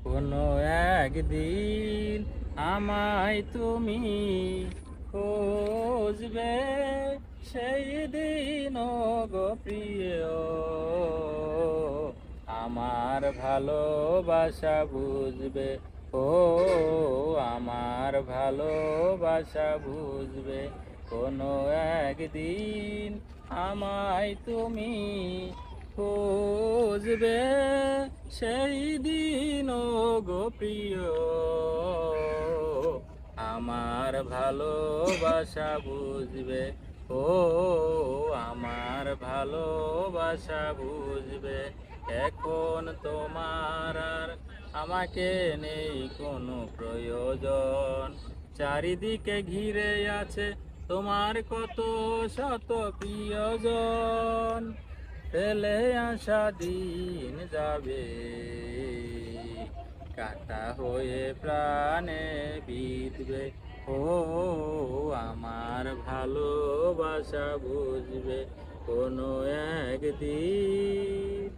কোনো একদিন আমায় তুমি খুঁজবে, সেই দিন গো প্রিয় আমার ভালোবাসা বুঝবে। ও আমার ভালোবাসা বুঝবে। কোনো একদিন আমায় তুমি খুঁজবে, সেই দিন গো প্রিয় আমার ভালোবাসা বুঝবে। ও আমার ভালোবাসা বুঝবে। এখন তোমার আর আমাকে নেই কোনো প্রয়োজন, চারিদিকে ঘিরে আছে তোমার কত শত প্রিয়জন। ফেলে আসা দিন যাবে, কাটা হয়ে প্রাণে বিঁধবে। ও আমার ভালোবাসা বুঝবে কোনো একদিন।